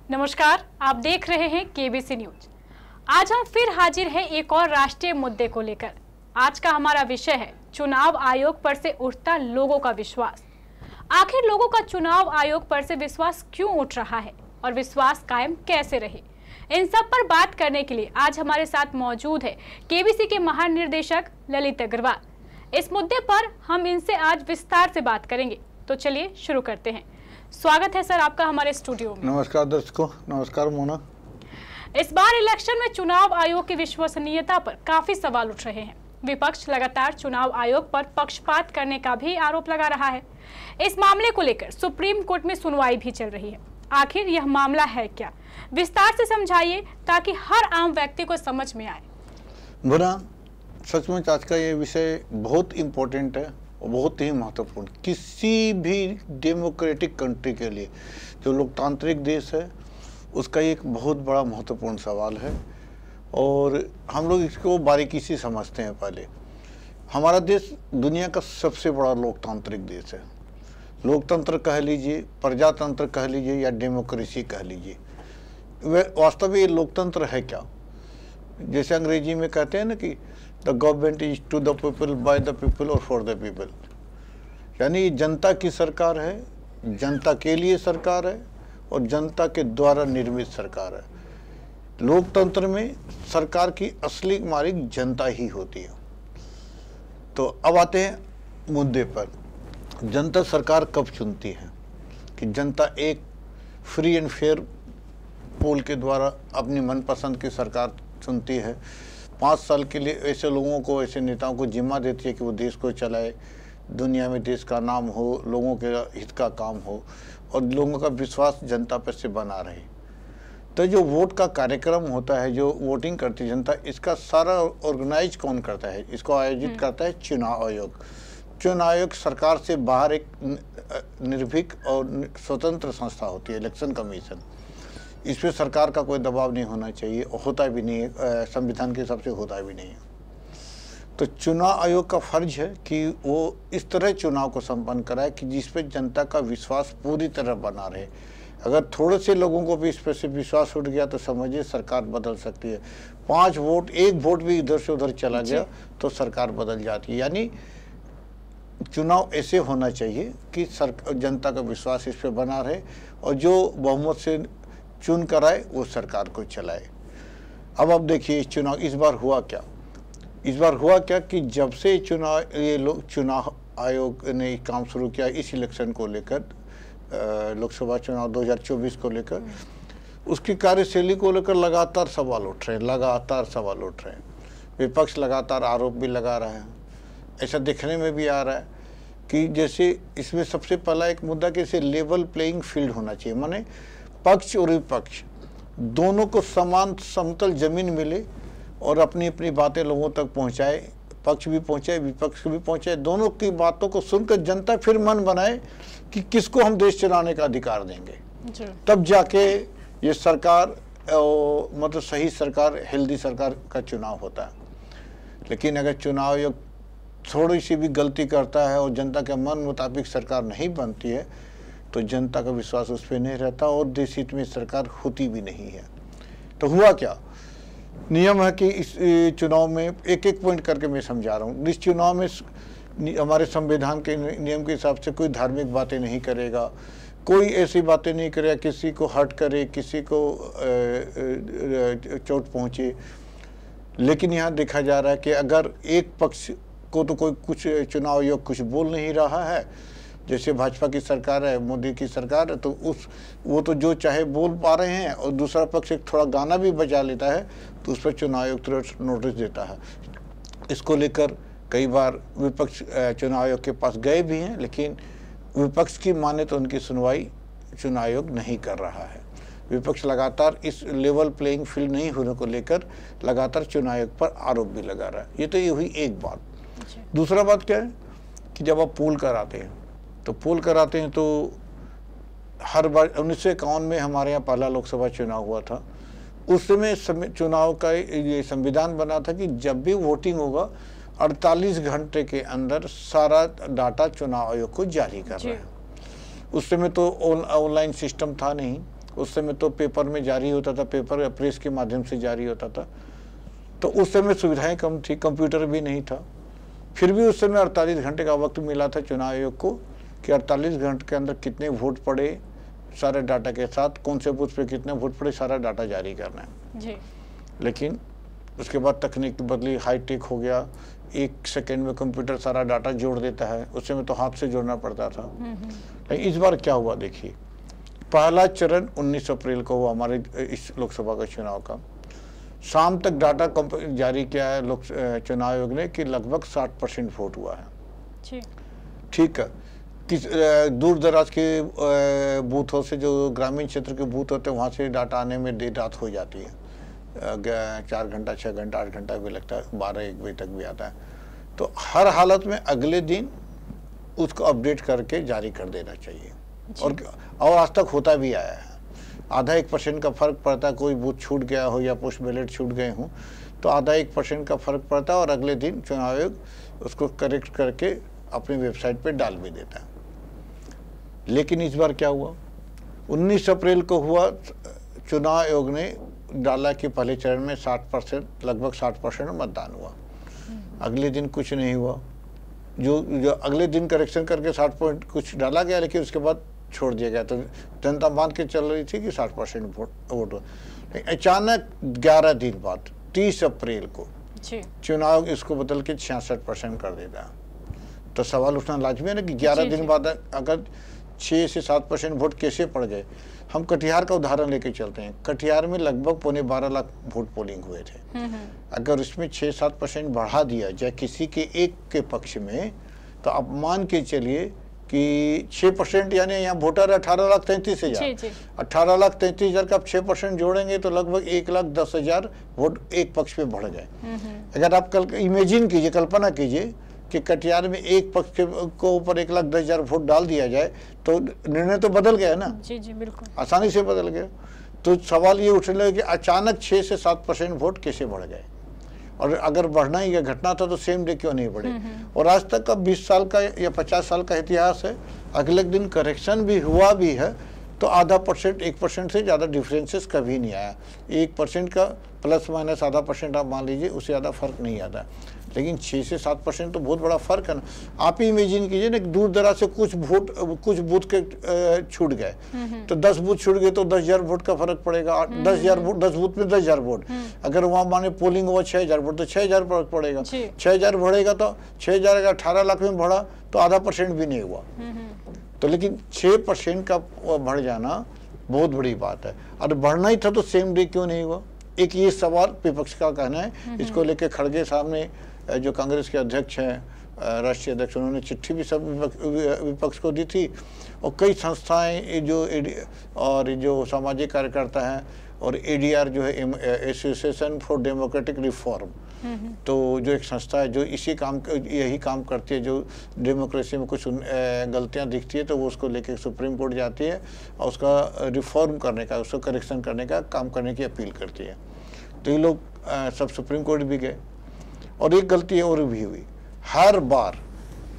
नमस्कार, आप देख रहे हैं केबीसी न्यूज। आज हम फिर हाजिर हैं एक और राष्ट्रीय मुद्दे को लेकर। आज का हमारा विषय है चुनाव आयोग पर से उठता लोगों का विश्वास। आखिर लोगों का चुनाव आयोग पर से विश्वास क्यों उठ रहा है और विश्वास कायम कैसे रहे, इन सब पर बात करने के लिए आज हमारे साथ मौजूद है केबीसी के महानिर्देशक ललित अग्रवाल। इस मुद्दे पर हम इनसे आज विस्तार से बात करेंगे, तो चलिए शुरू करते हैं। स्वागत है सर आपका हमारे स्टूडियो में। नमस्कार दर्शकों। नमस्कार मोना। इस बार इलेक्शन में चुनाव आयोग की विश्वसनीयता पर काफी सवाल उठ रहे हैं। विपक्ष लगातार चुनाव आयोग पर पक्षपात करने का भी आरोप लगा रहा है। इस मामले को लेकर सुप्रीम कोर्ट में सुनवाई भी चल रही है। आखिर यह मामला है क्या, विस्तार से समझाइए ताकि हर आम व्यक्ति को समझ में आए। मोना, सचमुच आज का ये विषय बहुत इम्पोर्टेंट है, बहुत ही महत्वपूर्ण। किसी भी डेमोक्रेटिक कंट्री के लिए, जो लोकतांत्रिक देश है, उसका एक बहुत बड़ा महत्वपूर्ण सवाल है और हम लोग इसको बारीकी से समझते हैं। पहले हमारा देश दुनिया का सबसे बड़ा लोकतांत्रिक देश है। लोकतंत्र कह लीजिए, प्रजातंत्र कह लीजिए या डेमोक्रेसी कह लीजिए, वास्तव में ये लोकतंत्र है क्या? जैसे अंग्रेजी में कहते हैं ना कि the government is to the people, by the people और फॉर द पीपल। यानी जनता की सरकार है, जनता के लिए सरकार है और जनता के द्वारा निर्मित सरकार है। लोकतंत्र में सरकार की असली मालिक जनता ही होती है। तो अब आते हैं मुद्दे पर। जनता सरकार कब चुनती है? कि जनता एक फ्री एंड फेयर पोल के द्वारा अपनी मनपसंद की सरकार चुनती है। 5 साल के लिए ऐसे लोगों को, ऐसे नेताओं को जिम्मा देती है कि वो देश को चलाए, दुनिया में देश का नाम हो, लोगों के हित का काम हो और लोगों का विश्वास जनता पर से बना रहे। तो जो वोट का कार्यक्रम होता है, जो वोटिंग करती है जनता, इसका सारा ऑर्गेनाइज कौन करता है? इसको आयोजित करता है चुनाव आयोग। चुनाव आयोग सरकार से बाहर एक निर्भीक और स्वतंत्र संस्था होती है, इलेक्शन कमीशन। इस पर सरकार का कोई दबाव नहीं होना चाहिए, होता भी नहीं है, संविधान के हिसाब से होता भी नहीं है। तो चुनाव आयोग का फर्ज है कि वो इस तरह चुनाव को संपन्न कराए कि जिस पे जनता का विश्वास पूरी तरह बना रहे। अगर थोड़े से लोगों को भी इस पर से विश्वास उठ गया तो समझिए सरकार बदल सकती है। 5 वोट, 1 वोट भी इधर से उधर चला गया तो सरकार बदल जाती है। यानी चुनाव ऐसे होना चाहिए कि जनता का विश्वास इस पर बना रहे और जो बहुमत से चुन कराए वो सरकार को चलाए। अब देखिए चुनाव इस बार हुआ क्या? इस बार हुआ क्या कि जब से ये लोग चुनाव आयोग ने काम शुरू किया इस इलेक्शन को लेकर, लोकसभा चुनाव 2024 को लेकर, उसकी कार्यशैली को लेकर लगातार सवाल उठ रहे हैं। विपक्ष लगातार आरोप भी लगा रहा है। ऐसा देखने में भी आ रहा है कि जैसे इसमें सबसे पहला एक मुद्दा कि इसे लेवल प्लेइंग फील्ड होना चाहिए, माने पक्ष और विपक्ष दोनों को समान समतल जमीन मिले और अपनी अपनी बातें लोगों तक पहुंचाए। पक्ष भी पहुंचाए, विपक्ष भी पहुंचाए, दोनों की बातों को सुनकर जनता फिर मन बनाए कि किसको हम देश चलाने का अधिकार देंगे। तब जाके ये सरकार मतलब सही सरकार, हेल्दी सरकार का चुनाव होता है। लेकिन अगर चुनाव आयोग थोड़ी सी भी गलती करता है और जनता के मन मुताबिक सरकार नहीं बनती है तो जनता का विश्वास उस पर नहीं रहता और देश हित में सरकार होती भी नहीं है। तो हुआ क्या? नियम है कि इस चुनाव में एक एक पॉइंट करके मैं समझा रहा हूँ। इस चुनाव में हमारे संविधान के नियम के हिसाब से कोई धार्मिक बातें नहीं करेगा, कोई ऐसी बातें नहीं करेगा किसी को हर्ट करे, किसी को चोट पहुँचे। लेकिन यहाँ देखा जा रहा है कि अगर एक पक्ष को तो कोई कुछ चुनाव आयोग कुछ बोल नहीं रहा है, जैसे भाजपा की सरकार है, मोदी की सरकार है, तो वो तो जो चाहे बोल पा रहे हैं और दूसरा पक्ष एक थोड़ा गाना भी बजा लेता है तो उस पर चुनाव आयोग तुरंत नोटिस देता है। इसको लेकर कई बार विपक्ष चुनाव आयोग के पास गए भी हैं, लेकिन विपक्ष की माने तो उनकी सुनवाई चुनाव आयोग नहीं कर रहा है। विपक्ष लगातार इस लेवल प्लेइंग फील्ड नहीं होने को लेकर लगातार चुनाव आयोग पर आरोप भी लगा रहा है। ये तो ये हुई एक बात। दूसरा बात क्या है कि जब आप पोल कराते हैं तो हर बार 1951 में हमारे यहाँ पहला लोकसभा चुनाव हुआ था। उस समय चुनाव का ये संविधान बना था कि जब भी वोटिंग होगा 48 घंटे के अंदर सारा डाटा चुनाव आयोग को जारी कर रहा है। उस समय तो ऑनलाइन सिस्टम था नहीं, उस समय तो पेपर में जारी होता था, पेपर प्रेस के माध्यम से जारी होता था, तो उस समय सुविधाएं कम थी, कंप्यूटर भी नहीं था। फिर भी उस समय 48 घंटे का वक्त मिला था चुनाव आयोग को कि 48 घंटे के अंदर कितने वोट पड़े, सारे डाटा के साथ कौन से बूथ पे कितने वोट पड़े, सारा डाटा जारी करना है जी। लेकिन उसके बाद तकनीक बदली, हाईटेक हो गया, 1 सेकेंड में कंप्यूटर सारा डाटा जोड़ देता है। उस समय तो हाथ से जोड़ना पड़ता था। लेकिन इस बार क्या हुआ देखिए, पहला चरण 19 अप्रैल को हुआ हमारे इस लोकसभा का चुनाव का। शाम तक डाटा जारी किया है लोक चुनाव आयोग ने कि लगभग 60% वोट हुआ है। ठीक है, किस दूर दराज के बूथों से, जो ग्रामीण क्षेत्र के बूथ होते हैं, वहाँ से डाटा आने में देर रात हो जाती है, 4 घंटा 6 घंटा 8 घंटा भी लगता है, 12-1 बजे तक भी आता है। तो हर हालत में अगले दिन उसको अपडेट करके जारी कर देना चाहिए। और आज तक होता भी आया है। आधा 1% का फर्क पड़ता है, कोई बूथ छूट गया हो या पोस्ट बैलेट छूट गए हों तो आधा 1% का फर्क पड़ता है और अगले दिन चुनाव आयोग उसको करेक्ट करके अपनी वेबसाइट पे डाल भी देता है। लेकिन इस बार क्या हुआ, 19 अप्रैल को हुआ, चुनाव आयोग ने डाला कि पहले चरण में 60%, लगभग 60% मतदान हुआ। अगले दिन कुछ नहीं हुआ, जो अगले दिन करेक्शन करके 60 पॉइंट कुछ डाला गया, लेकिन उसके बाद छोड़ दिया गया। तो जनता मान के चल रही थी कि 60% वोट हुआ। अचानक 11 दिन बाद 30 अप्रैल को चुनाव इसको बदल के 66% कर देता। तो सवाल उठना लाजमी है ना कि 11 दिन बाद अगर 6 से 7% वोट कैसे पड़ गए। हम कटिहार का उदाहरण लेके चलते हैं। कटिहार में लगभग 12.25 लाख वोट पोलिंग हुए थे। अगर इसमें 6-7% बढ़ा दिया जाए किसी के एक के पक्ष में, तो आप मान के चलिए कि 6% यानी यहाँ वोटर 18,33,000, 18,33,000 का आप 6% जोड़ेंगे तो लगभग 1,10,000 वोट एक पक्ष पे बढ़ गए। अगर आप कल इमेजिन कीजिए, कल्पना कीजिए कि कटिहार में एक पक्ष को ऊपर 1,10,000 वोट डाल दिया जाए तो निर्णय तो बदल गया ना। जी जी बिल्कुल, आसानी से बदल गया। तो सवाल ये उठने लगे कि अचानक 6 से 7% वोट कैसे बढ़ गए, और अगर बढ़ना ही घटना था तो सेम डे क्यों नहीं बढ़े। और आज तक का 20 साल का या 50 साल का इतिहास है, अगले दिन करेक्शन भी हुआ भी है तो आधा परसेंट 1% से ज़्यादा डिफरेंसेस कभी नहीं आया। 1% का प्लस माइनस आधा परसेंट आप मान लीजिए, उससे ज़्यादा फर्क नहीं आता। लेकिन 6 से 7% तो बहुत बड़ा फर्क है ना। आप ही इमेजिन कीजिए ना, दूर दराज से कुछ बूथ के छूट गए, तो 10 बूथ छूट गए तो 10,000 वोट का फर्क पड़ेगा। 10,000 वोट, 10 बूथ में 10,000 वोट। अगर वहाँ माने पोलिंग हुआ 6,000 वोट तो 6,000 फर्क पड़ेगा। 6,000 बढ़ेगा तो 6,000 अगर 18 लाख में बढ़ा तो आधा परसेंट भी नहीं हुआ। तो लेकिन 6% का बढ़ जाना बहुत बड़ी बात है। और बढ़ना ही था तो सेम डे क्यों नहीं हुआ, एक ये सवाल विपक्ष का कहना है। इसको लेकर खड़गे साहब ने, जो कांग्रेस के अध्यक्ष हैं, राष्ट्रीय अध्यक्ष, उन्होंने चिट्ठी भी सब विपक्ष को दी थी। और कई संस्थाएं और जो सामाजिक कार्यकर्ता हैं और ADR जो है, एसोसिएशन फॉर डेमोक्रेटिक रिफॉर्म, तो जो एक संस्था है जो यही काम करती है, जो डेमोक्रेसी में कुछ गलतियां दिखती है तो वो उसको लेके सुप्रीम कोर्ट जाती है और उसका रिफॉर्म करने का, उसको करेक्शन करने का काम करने की अपील करती है। तो ये लोग सब सुप्रीम कोर्ट भी गए। और एक गलती और भी हुई, हर बार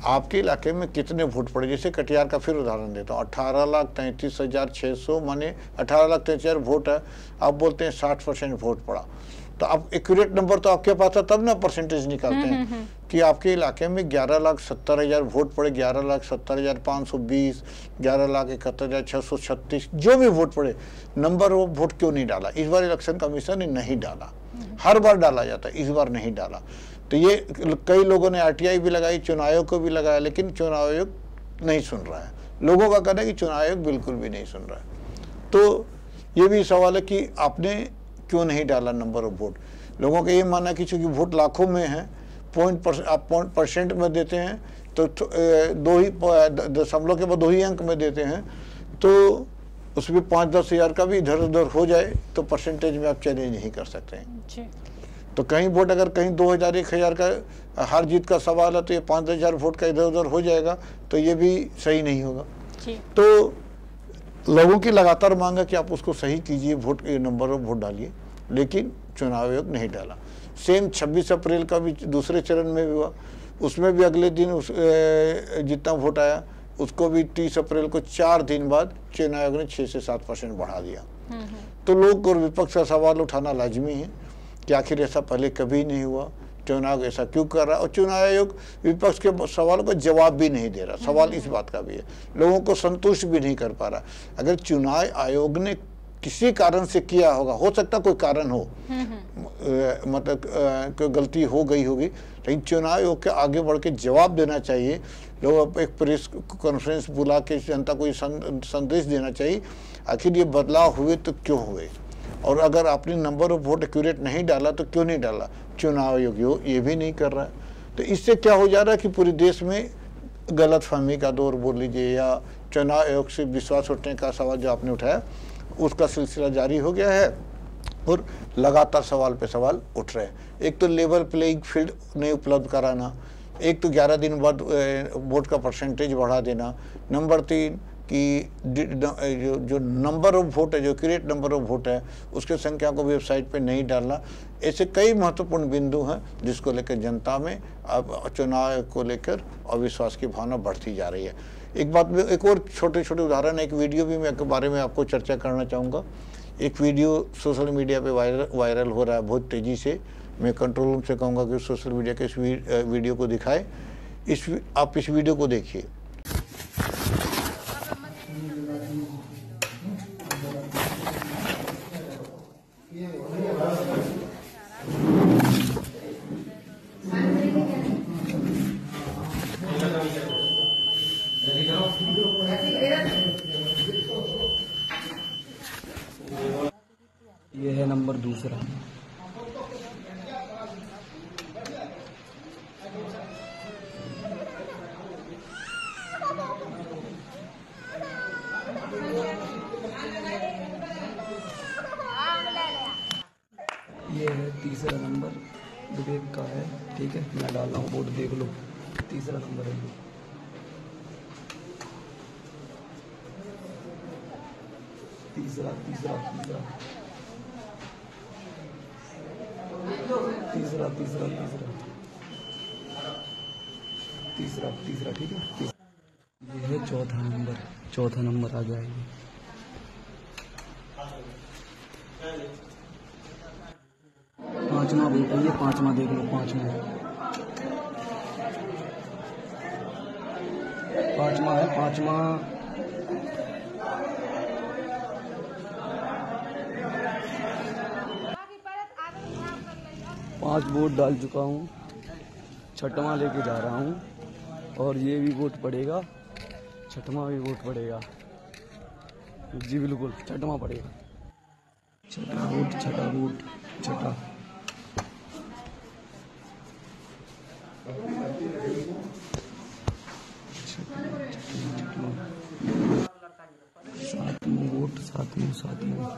आपके इलाके में कितने वोट पड़े, जैसे कटिहार का फिर उदाहरण देता हूँ, 18,33,600 माने 18,33,000 वोट है, आप बोलते हैं 60% वोट पड़ा। तो आप एक्यूरेट नंबर तो आपके पास है तब ना परसेंटेज निकालते हैं कि आपके इलाके में 11,70,000 वोट पड़े, 11,70,520, 11,71,636 जो भी वोट पड़े, नंबर वो वोट क्यों नहीं डाला। इस बार इलेक्शन कमीशन ने नहीं डाला। हर बार डाला जाता है, इस बार नहीं डाला। तो ये कई लोगों ने RTI भी लगाई, चुनाव आयोग को भी लगाया, लेकिन चुनाव आयोग नहीं सुन रहा है। लोगों का कहना है कि चुनाव आयोग बिल्कुल भी नहीं सुन रहा है। तो ये भी सवाल है कि आपने क्यों नहीं डाला नंबर ऑफ वोट। लोगों का ये मानना है कि चूंकि वोट लाखों में है, आप परसेंट में देते हैं तो 2 के बाद 2 ही अंक में देते हैं, तो उसमें 5-10 हज़ार का भी इधर उधर हो जाए तो परसेंटेज में आप चेंज नहीं कर सकते हैं। तो कहीं वोट अगर कहीं 2,000 1,000 का हार जीत का सवाल है तो ये 5-10 हज़ार वोट का इधर उधर हो जाएगा, तो ये भी सही नहीं होगा। तो लोगों की लगातार मांग है कि आप उसको सही कीजिए, वोट नंबर ऑफ वोट डालिए, लेकिन चुनाव आयोग नहीं डाला। सेम 26 अप्रैल का भी दूसरे चरण में भी हुआ, उसमें भी अगले दिन जितना वोट आया उसको भी 30 अप्रैल को 4 दिन बाद चुनाव आयोग ने 6 से 7% बढ़ा दिया। तो लोग और विपक्ष का सवाल उठाना लाजमी है कि आखिर ऐसा पहले कभी नहीं हुआ, चुनाव आयोग ऐसा क्यों कर रहा है। और चुनाव आयोग विपक्ष के सवालों का जवाब भी नहीं दे रहा। सवाल इस बात का भी है, लोगों को संतुष्ट भी नहीं कर पा रहा। अगर चुनाव आयोग ने किसी कारण से किया होगा, हो सकता कोई कारण हो, मतलब कोई गलती हो गई होगी, लेकिन चुनाव आयोग के आगे बढ़ के जवाब देना चाहिए। लोग एक प्रेस कॉन्फ्रेंस बुला के जनता को संदेश देना चाहिए आखिर ये बदलाव हुए तो क्यों हुए, और अगर आपने नंबर ऑफ वोट एक्यूरेट नहीं डाला तो क्यों नहीं डाला। चुनाव आयोग ये भी नहीं कर रहा है। तो इससे क्या हो जा रहा है कि पूरे देश में गलतफहमी का दौर बोल लीजिए, या चुनाव आयोग से विश्वास उठने का सवाल जो आपने उठाया उसका सिलसिला जारी हो गया है, और लगातार सवाल पे सवाल उठ रहे हैं। एक तो लेवल प्लेइंग फील्ड नहीं उपलब्ध कराना, एक तो 11 दिन बाद वोट का परसेंटेज बढ़ा देना, नंबर 3 कि जो नंबर ऑफ वोट है, जो एक्यूरेट नंबर ऑफ वोट है उसके संख्या को वेबसाइट पे नहीं डालना। ऐसे कई महत्वपूर्ण बिंदु हैं जिसको लेकर जनता में अब चुनाव को लेकर अविश्वास की भावना बढ़ती जा रही है। एक बात में एक और छोटे छोटे उदाहरण, एक वीडियो भी मैं के बारे में आपको चर्चा करना चाहूँगा। एक वीडियो सोशल मीडिया पे वायरल हो रहा है बहुत तेज़ी से। मैं कंट्रोल रूम से कहूँगा कि सोशल मीडिया के इस वीडियो को दिखाए। आप इस वीडियो को देखिए। ये है नंबर दूसरा। ये है तीसरा नंबर, विवेक का है, ठीक है। मैं डाल रहा हूँ वोट, देख लो, तीसरा नंबर है ये। तीसरा तीसरा तीसरा तीसरा तीसरा तीसरा तीसरा तीसरा ठीक है। ये है चौथा नंबर आ गया है। पांचवा वोट है ये, पांचवा देख लो, पांचवा है, पांचवा। पांच वोट डाल चुका हूँ, छठवां लेके जा रहा हूँ, और ये भी वोट पड़ेगा, छठवां भी वोट पड़ेगा जी, बिल्कुल छठवां पड़ेगा। छठा वोट छठा। सातवां वोट, सातवां।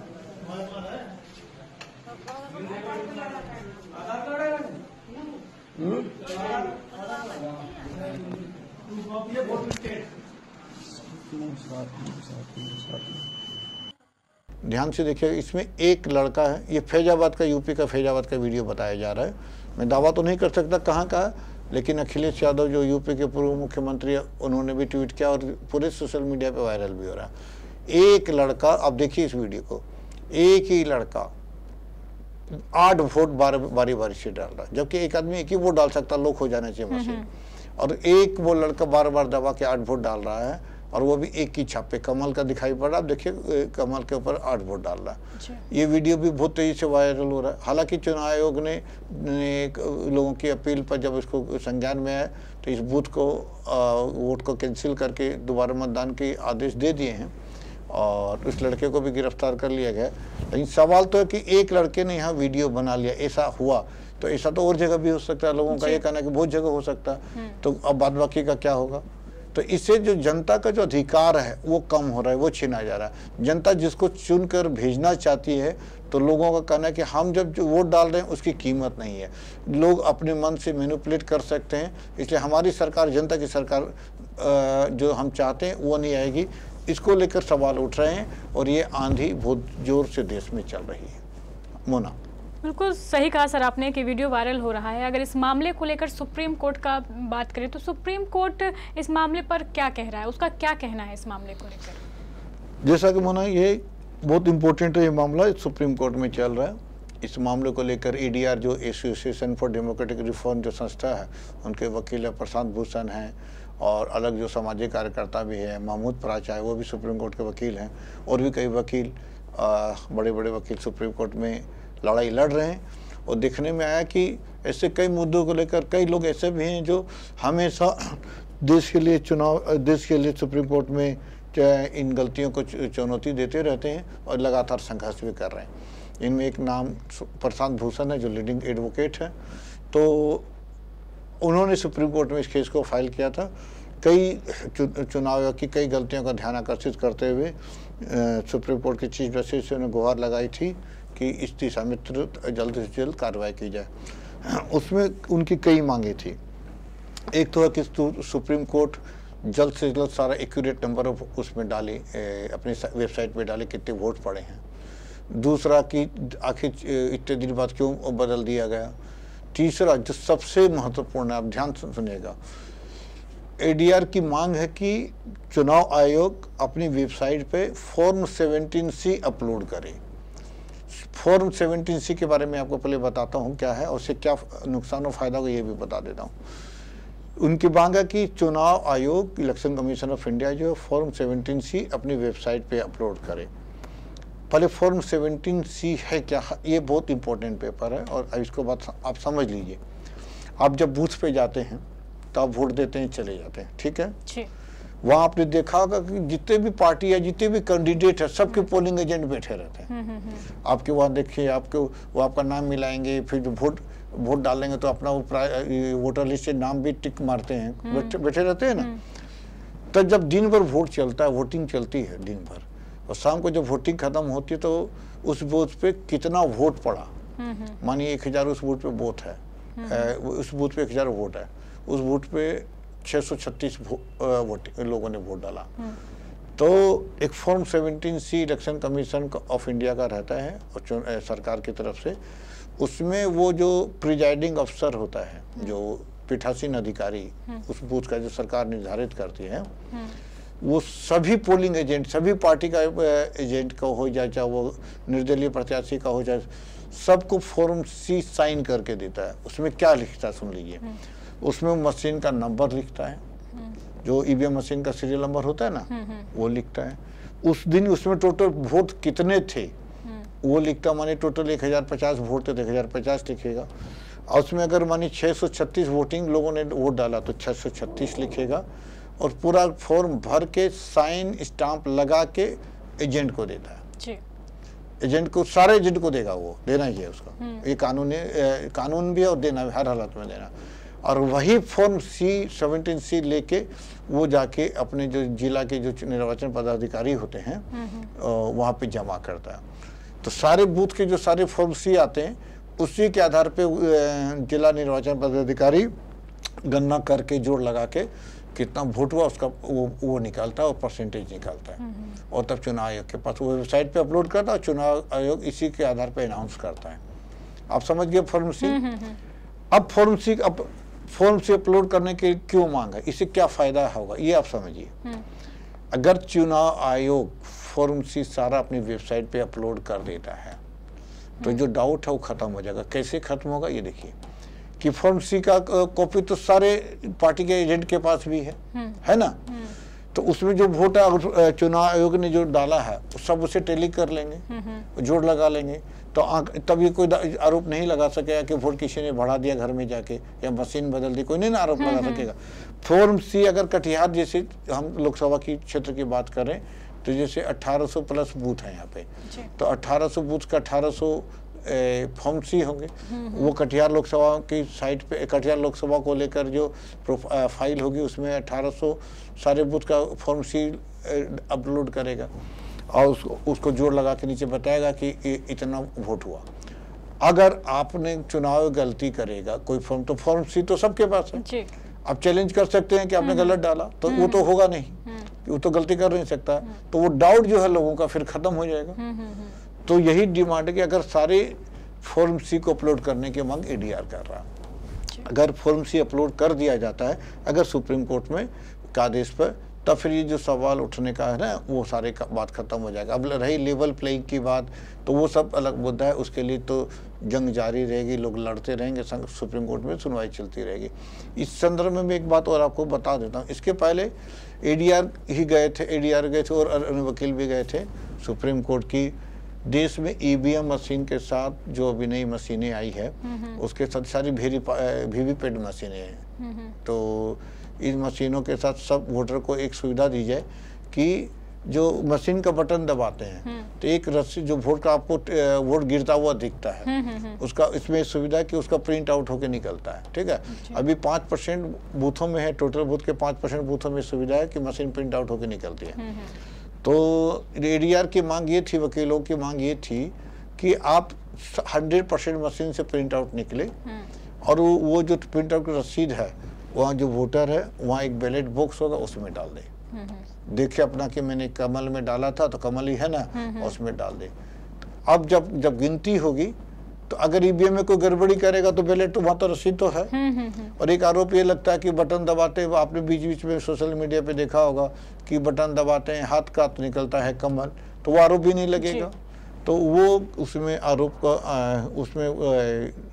ध्यान से देखिए, इसमें एक लड़का है, ये फैजाबाद का, यूपी का फैजाबाद का वीडियो बताया जा रहा है। मैं दावा तो नहीं कर सकता कहाँ का है, लेकिन अखिलेश यादव जो यूपी के पूर्व मुख्यमंत्री है, उन्होंने भी ट्वीट किया और पूरे सोशल मीडिया पे वायरल भी हो रहा है। एक लड़का, अब देखिए इस वीडियो को, एक ही लड़का 8 वोट बारी बारी से डाल रहा है, जबकि एक आदमी एक ही वोट डाल सकता, लोग हो जाना चाहिए मशीन, और एक वो लड़का बार बार दबा के 8 वोट डाल रहा है, और वो भी एक ही छापे कमल का दिखाई पड़ रहा है। आप देखिए कमल के ऊपर 8 वोट डाल रहा है। ये वीडियो भी बहुत तेजी से वायरल हो रहा है। हालांकि चुनाव आयोग ने लोगों की अपील पर जब इसको संज्ञान में आया तो इस बूथ को वोट को कैंसिल करके दोबारा मतदान के आदेश दे दिए हैं, और उस लड़के को भी गिरफ्तार कर लिया गया। लेकिन सवाल तो है कि एक लड़के ने यहाँ वीडियो बना लिया, ऐसा हुआ तो ऐसा तो और जगह भी हो सकता है। लोगों का ये कहना है कि बहुत जगह हो सकता है, तो अब बाद बाकी का क्या होगा। तो इससे जो जनता का जो अधिकार है वो कम हो रहा है, वो छीना जा रहा है। जनता जिसको चुनकर भेजना चाहती है, तो लोगों का कहना है कि हम जब जो वोट डाल रहे हैं उसकी कीमत नहीं है, लोग अपने मन से मैनिपुलेट कर सकते हैं, इसलिए हमारी सरकार, जनता की सरकार जो हम चाहते हैं वो नहीं आएगी। इसको लेकर सवाल उठ रहे हैं, और ये आंधी बहुत जोर से देश में चल रही है। मोना। बिल्कुल सही कहा सर आपने कि वीडियो वायरल हो रहा है। अगर इस मामले को लेकर सुप्रीम कोर्ट का बात करें तो सुप्रीम कोर्ट इस मामले पर क्या कह रहा है, उसका क्या कहना है इस मामले को लेकर? जैसा कि माना, ये बहुत इम्पोर्टेंट है, ये मामला सुप्रीम कोर्ट में चल रहा है। इस मामले को लेकर ADR जो एसोसिएशन फॉर डेमोक्रेटिक रिफॉर्म जो संस्था है, उनके वकील है प्रशांत भूषण हैं, और अलग जो सामाजिक कार्यकर्ता भी है महमूद प्राचा, वो भी सुप्रीम कोर्ट के वकील हैं, और भी कई वकील बड़े बड़े वकील सुप्रीम कोर्ट में लड़ाई लड़ रहे हैं। और देखने में आया कि ऐसे कई मुद्दों को लेकर कई लोग ऐसे भी हैं जो हमेशा देश के लिए सुप्रीम कोर्ट में इन गलतियों को चुनौती देते रहते हैं और लगातार संघर्ष भी कर रहे हैं। इनमें एक नाम प्रशांत भूषण है जो लीडिंग एडवोकेट है। तो उन्होंने सुप्रीम कोर्ट में इस केस को फाइल किया था। कई चुनाव आयोग की कई गलतियों का ध्यान आकर्षित करते हुए सुप्रीम कोर्ट के चीफ जस्टिस ने गुहार लगाई थी कि इस दिशा में जल्द से जल्द कार्रवाई की जाए। उसमें उनकी कई मांगे थी। एक तो है कि सुप्रीम कोर्ट जल्द से जल्द सारा एक्यूरेट नंबर उसमें डाले, अपनी वेबसाइट पे डाले कितने वोट पड़े हैं। दूसरा कि आखिर इतने दिन बाद क्यों बदल दिया गया। तीसरा जो सबसे महत्वपूर्ण है, आप ध्यान से सुनिएगा, ADR की मांग है कि चुनाव आयोग अपनी वेबसाइट पे फॉर्म 17C अपलोड करे। फॉर्म 17C के बारे में आपको पहले बताता हूँ क्या है और उससे क्या नुकसान और फायदा होगा ये भी बता देता हूँ। उनकी मांग है कि चुनाव आयोग, इलेक्शन कमीशन ऑफ इंडिया जो फॉर्म 17C अपनी वेबसाइट पे अपलोड करे। पहले फॉर्म 17C है क्या, ये बहुत इंपॉर्टेंट पेपर है और इसको बात आप समझ लीजिए। आप जब बूथ पे जाते हैं तो आप वोट देते हैं, चले जाते हैं, ठीक है। वहाँ आपने देखा होगा कि जितने भी पार्टी है, जितने भी कैंडिडेट है, सबके पोलिंग एजेंट बैठे रहते हैं। आपके वहाँ देखिए, आपको वो आपका नाम मिलाएंगे, फिर जो वोट डालेंगे तो अपना वोटर लिस्ट से नाम भी टिक मारते हैं, बैठे रहते हैं ना। तो जब दिन भर वोट चलता है, वोटिंग चलती है दिन भर, और शाम को जब वोटिंग खत्म होती है तो उस बूथ पे कितना वोट पड़ा, मानिए 1000 उस बूथ पे वोट है, उस बूथ पे 1000 वोट है, उस बूथ पे 636 लोगों ने वोट डाला। तो एक form 17C election commission of India का रहता है और सरकार की तरफ से, उसमें वो जो प्रिजाइडिंग अफसर होता है, जो पीठासीन अधिकारी उस बूथ का जो सरकार निर्धारित करती है, वो सभी पोलिंग एजेंट, सभी पार्टी का एजेंट का हो जाए, चाहे वो निर्दलीय प्रत्याशी का हो जाए, सबको फॉर्म C साइन करके देता है। उसमें क्या लिखता है सुन लीजिए। उसमें मशीन का नंबर लिखता है, जो EVM मशीन का सीरियल नंबर होता है ना, वो लिखता है। उस दिन उसमें टोटल वोट कितने थे वो लिखता, माने टोटल 1050 वोट थे तो 1050 लिखेगा। और उसमें अगर मानी 636 वोटिंग लोगों ने वोट डाला तो 636 लिखेगा, और पूरा फॉर्म भर के साइन स्टाम्प लगा के एजेंट को देता है। एजेंट को, सारे एजेंट को देगा, वो देना ही है उसका, ये कानून भी है और देना भी, हर हालत में देना। और वही फॉर्म 17C लेके वो जाके अपने जो जिला के जो निर्वाचन पदाधिकारी होते हैं वहाँ पे जमा करता है। तो सारे बूथ के जो सारे फॉर्म C आते हैं, उसी के आधार पे जिला निर्वाचन पदाधिकारी गणना करके जोड़ लगा के कितना वोट हुआ उसका वो निकालता है और परसेंटेज निकालता है, और तब चुनाव आयोग के पास वो वेबसाइट पे अपलोड करता है। चुनाव आयोग इसी के आधार पे अनाउंस करता है। आप समझ गए फॉर्म C। अब फॉर्म C अपलोड करने के क्यों मांग है, इससे क्या फायदा होगा, ये आप समझिए। अगर चुनाव आयोग फॉर्म C सारा अपनी वेबसाइट पे अपलोड कर देता है तो जो डाउट है वो खत्म हो जाएगा। कैसे खत्म होगा, ये देखिए कि फॉर्म C का कॉपी तो सारे पार्टी के एजेंट के पास भी है ना। तो उसमें जो वोट है चुनाव आयोग ने जो डाला है सब उसे टैली कर लेंगे, जोड़ लगा लेंगे, तो तब ये कोई आरोप नहीं लगा सकेगा कि वोट किसी ने बढ़ा दिया घर में जाके या मशीन बदल दी, कोई नहीं ना आरोप लगा सकेगा। फॉर्म C अगर कटिहार जैसे हम लोकसभा की क्षेत्र की बात करें तो जैसे 1800 प्लस बूथ है यहाँ पे, तो 1800 बूथ का 1800 फॉर्म C होंगे। वो कटिहार लोकसभा की साइट पे, कटिहार लोकसभा को लेकर जो फाइल होगी उसमें 1800 सारे बूथ का फॉर्म C अपलोड करेगा और उसको जोड़ लगा के नीचे बताएगा कि इतना वोट हुआ। अगर आपने चुनाव गलती करेगा कोई फॉर्म, तो फॉर्म C तो सबके पास है, आप चैलेंज कर सकते हैं कि आपने गलत डाला, तो वो तो होगा नहीं, वो तो गलती कर नहीं सकता, तो वो डाउट जो है लोगों का फिर खत्म हो जाएगा। तो यही डिमांड है कि अगर सारे फॉर्म सी को अपलोड करने की मांग एडीआर कर रहा है। अगर फॉर्म सी अपलोड कर दिया जाता है अगर सुप्रीम कोर्ट में का आदेश पर, तब फिर ये जो सवाल उठने का है ना वो सारे का बात खत्म हो जाएगा। अब रही लेवल प्लेइंग की बात, तो वो सब अलग मुद्दा है, उसके लिए तो जंग जारी रहेगी, लोग लड़ते रहेंगे, सुप्रीम कोर्ट में सुनवाई चलती रहेगी। इस संदर्भ में मैं एक बात और आपको बता देता हूँ। इसके पहले एडीआर ही गए थे, एडीआर गए थे और अन्य वकील भी गए थे सुप्रीम कोर्ट की। देश में ईवीएम मशीन के साथ जो अभी नई मशीनें आई है उसके साथ सारी वीवीपैट मशीनें हैं। तो इन मशीनों के साथ सब वोटर को एक सुविधा दी जाए कि जो मशीन का बटन दबाते हैं तो एक रस्सी जो वोट का आपको वोट गिरता हुआ दिखता है, उसका इसमें सुविधा कि उसका प्रिंट आउट होकर निकलता है। ठीक है, अभी 5% बूथों में है, टोटल बूथ के 5% बूथों में सुविधा है कि मशीन प्रिंट आउट होकर निकलती है। तो एडीआर की मांग ये थी, वकीलों की मांग ये थी कि आप 100% मशीन से प्रिंट आउट निकले और वो जो प्रिंट आउट की रसीद है वहाँ जो वोटर है वहाँ एक बैलेट बॉक्स होगा उसमें डाल दे। देखिए अपना कि मैंने कमल में डाला था तो कमल ही है ना, उसमें डाल दे। अब जब गिनती होगी तो अगर ईवीएम में कोई गड़बड़ी करेगा तो बैलेट तो वहाँ तो रसीद तो है। और एक आरोप ये लगता है कि बटन दबाते, आपने बीच बीच में सोशल मीडिया पे देखा होगा कि बटन दबाते हैं हाथ का निकलता है कमल, तो वो आरोप भी नहीं लगेगा। तो वो उसमें आरोप का उसमें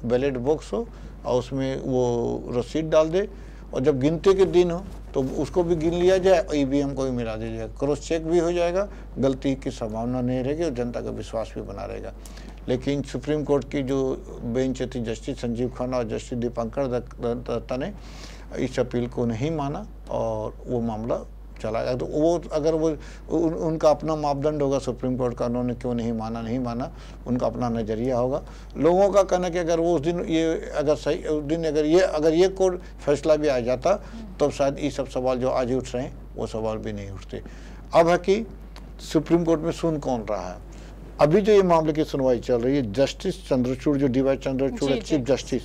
बैलेट बॉक्स हो और उसमें वो रसीद डाल दे और जब गिनती के दिन हो तो उसको भी गिन लिया जाए और ईवीएम को भी मिला दिया जाए, क्रॉस चेक भी हो जाएगा, गलती की संभावना नहीं रहेगी और जनता का विश्वास भी बना रहेगा। लेकिन सुप्रीम कोर्ट की जो बेंच थी जस्टिस संजीव खन्ना और जस्टिस दीपांकर दत्ता ने इस अपील को नहीं माना और वो मामला चला गया। तो वो अगर वो उनका अपना मापदंड होगा सुप्रीम कोर्ट का, उन्होंने क्यों नहीं माना उनका अपना नज़रिया होगा। लोगों का कहना कि अगर वो उस दिन ये अगर सही उस दिन अगर ये कोर्ट फैसला भी आ जाता तो शायद ये सब सवाल जो आज उठ रहे हैं वो सवाल भी नहीं उठते। अब है कि सुप्रीम कोर्ट में सुन कौन रहा है। अभी जो ये मामले की सुनवाई चल रही है, जस्टिस चंद्रचूड़ जो डीवाई चंद्रचूड़ है चीफ जस्टिस,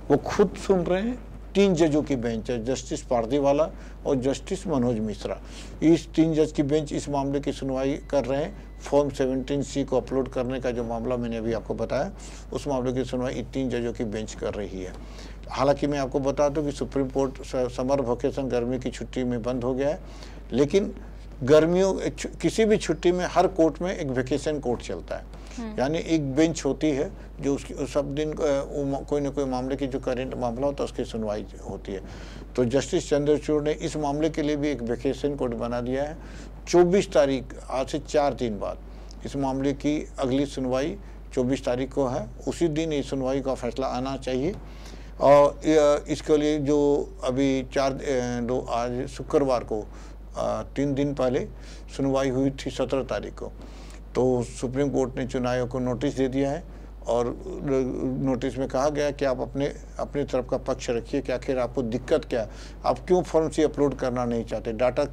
वो खुद सुन रहे हैं। 3 जजों की बेंच है, जस्टिस पारदीवाला और जस्टिस मनोज मिश्रा। इस 3 जज की बेंच इस मामले की सुनवाई कर रहे हैं। फॉर्म 17C को अपलोड करने का जो मामला मैंने अभी आपको बताया, उस मामले की सुनवाई 3 जजों की बेंच कर रही है। हालांकि मैं आपको बता दूं कि सुप्रीम कोर्ट समर वेकेशन गर्मी की छुट्टी में बंद हो गया है, लेकिन गर्मियों किसी भी छुट्टी में हर कोर्ट में एक वेकेशन कोर्ट चलता है, यानी एक बेंच होती है जो उसकी सब दिन कोई ना कोई मामले की जो करेंट मामला होता है उसकी सुनवाई होती है। तो जस्टिस चंद्रचूड़ ने इस मामले के लिए भी एक वेकेशन कोर्ट बना दिया है। 24 तारीख आज से 4 दिन बाद इस मामले की अगली सुनवाई 24 तारीख को है। उसी दिन इस सुनवाई का फैसला आना चाहिए और इसके लिए जो अभी आज शुक्रवार को 3 दिन पहले सुनवाई हुई थी 17 तारीख को, तो सुप्रीम कोर्ट ने चुनाव आयोग को नोटिस दे दिया है और नोटिस में कहा गया कि आप अपनी तरफ का पक्ष रखिए कि आखिर आपको दिक्कत क्या है, आप क्यों फॉर्म से अपलोड करना नहीं चाहते, डाटा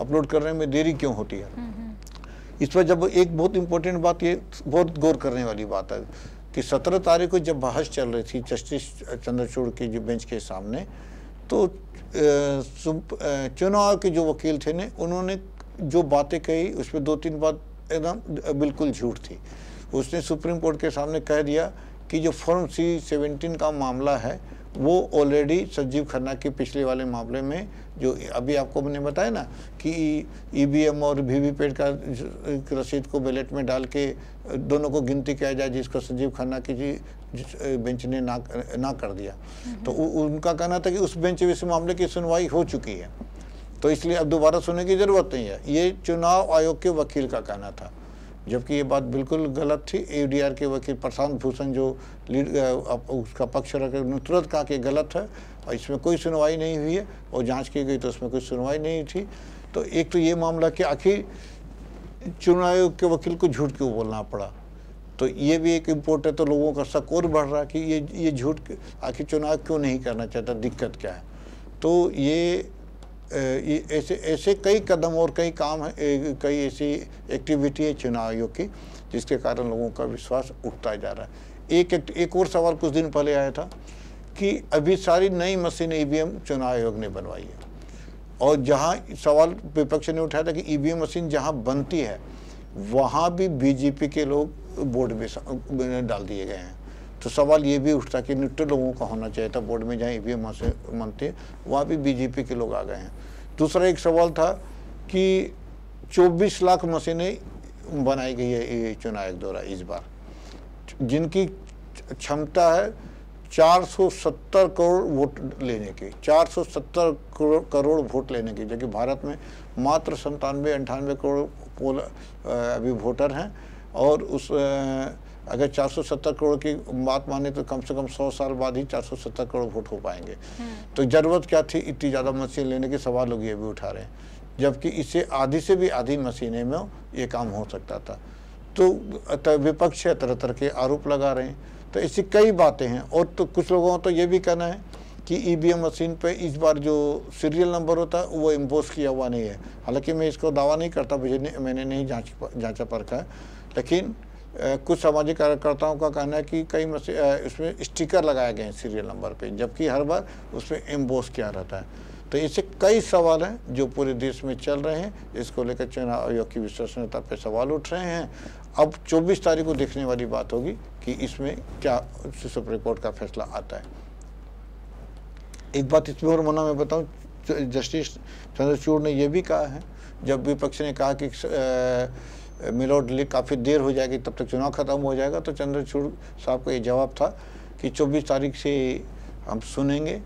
अपलोड करने में देरी क्यों होती है। इस पर जब एक बहुत इंपॉर्टेंट बात, ये बहुत गौर करने वाली बात है कि 17 तारीख को जब बहस चल रही थी जस्टिस चंद्रचूड़ की जो बेंच के सामने, तो चुनाव के जो वकील थे ने उन्होंने जो बातें कही उस पर 2-3 बात एकदम बिल्कुल झूठ थी। उसने सुप्रीम कोर्ट के सामने कह दिया कि जो फॉर्म C-17 का मामला है वो ऑलरेडी संजीव खन्ना के पिछले वाले मामले में जो अभी आपको मैंने बताया ना कि ईवीएम और वीवीपैट का रसीद को बैलेट में डाल के दोनों को गिनती किया जाए, जिसको संजीव खन्ना की बेंच ने ना कर दिया। तो उनका कहना था कि उस बेंच में इस मामले की सुनवाई हो चुकी है, तो इसलिए अब दोबारा सुनने की ज़रूरत नहीं है। ये चुनाव आयोग के वकील का कहना था, जबकि ये बात बिल्कुल गलत थी। एडीआर के वकील प्रशांत भूषण जो उसका पक्ष रखे उन्होंने तुरंत कहा कि गलत है और इसमें कोई सुनवाई नहीं हुई है और जांच की गई तो उसमें कोई सुनवाई नहीं थी। तो एक तो ये मामला कि आखिर चुनाव आयोग के वकील को झूठ क्यों बोलना पड़ा, तो ये भी एक इम्पोर्ट है। तो लोगों का शक और बढ़ रहा कि ये झूठ आखिर चुनाव क्यों नहीं करना चाहता, दिक्कत क्या है। तो ये ऐसे कई कदम और कई काम है, कई ऐसी एक्टिविटी है चुनाव आयोग की जिसके कारण लोगों का विश्वास उठता जा रहा है। एक और सवाल कुछ दिन पहले आया था कि अभी सारी नई मशीन ईवीएम चुनाव आयोग ने बनवाई है और जहां सवाल विपक्ष ने उठाया था कि ईवीएम मशीन जहां बनती है वहां भी बीजेपी के लोग बोर्ड में डाल दिए गए हैं। तो सवाल ये भी उठता कि न्यूट्रल लोगों का होना चाहिए था बोर्ड में, जहाँ ईवीएम मानते वहाँ भी बीजेपी के लोग आ गए हैं। दूसरा एक सवाल था कि 24 लाख मशीनें बनाई गई है ये चुनाव आयोग द्वारा इस बार, जिनकी क्षमता है 470 करोड़ वोट लेने की, 470 करोड़ वोट लेने की, जबकि भारत में मात्र 97-98 करोड़ पोल अभी वोटर हैं। और उस अगर 470 करोड़ की बात माने तो कम से कम 100 साल बाद ही 470 करोड़ वोट हो पाएंगे। तो जरूरत क्या थी इतनी ज़्यादा मशीन लेने के, सवाल लोग ये भी उठा रहे हैं, जबकि इससे आधी से भी आधी मशीनें में ये काम हो सकता था। तो विपक्ष तरह तरह के आरोप लगा रहे हैं। तो ऐसी कई बातें हैं। और तो कुछ लोगों का तो ये भी कहना है कि ईवीएम मशीन पे इस बार जो सीरियल नंबर होता है वो इम्पोज किया हुआ नहीं है। हालांकि मैं इसको दावा नहीं करता, मैंने नहीं जांचा परखा है, लेकिन कुछ सामाजिक कार्यकर्ताओं का कहना है कि कई इसमें स्टिकर लगाए गए हैं सीरियल नंबर पे, जबकि हर बार उसमें एम्बोस किया रहता है। तो ऐसे कई सवाल हैं जो पूरे देश में चल रहे हैं। इसको लेकर चुनाव आयोग की विश्वसनीयता पे सवाल उठ रहे हैं। अब 24 तारीख को देखने वाली बात होगी कि इसमें क्या सुप्रीम कोर्ट का फैसला आता है। एक बात इसमें और मना मैं बताऊं, जस्टिस चंद्रचूड़ ने यह भी कहा है, जब विपक्ष ने कहा कि मिलो डिले काफ़ी देर हो जाएगी तब तक चुनाव खत्म हो जाएगा, तो चंद्रचूड़ साहब का ये जवाब था कि 24 तारीख से हम सुनेंगे।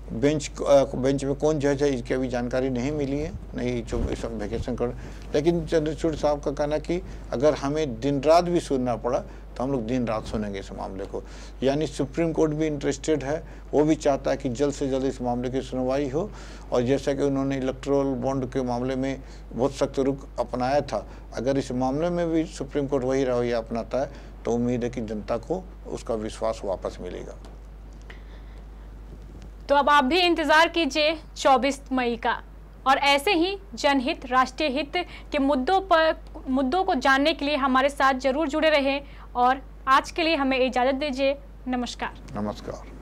बेंच में कौन जज है इसकी अभी जानकारी नहीं मिली है, नहीं सब वैकेशन कर। लेकिन चंद्रचूड़ साहब का कहना कि अगर हमें दिन रात भी सुनना पड़ा तो हम लोग दिन रात सुनेंगे इस मामले को। यानी सुप्रीम कोर्ट भी इंटरेस्टेड है, वो भी चाहता है कि जल्द से जल्द इस मामले की सुनवाई हो। और जैसा कि उन्होंने इलेक्टोरल बॉन्ड के मामले में बहुत सख्त रुख अपनाया था, अगर इस मामले में भी सुप्रीम कोर्ट वही रवैया अपनाता है तो उम्मीद है कि जनता को उसका विश्वास वापस मिलेगा। तो अब आप भी इंतजार कीजिए 24 मई का, और ऐसे ही जनहित, राष्ट्रीय हित के मुद्दों को जानने के लिए हमारे साथ जरूर जुड़े रहें। और आज के लिए हमें इजाज़त दीजिए। नमस्कार। नमस्कार।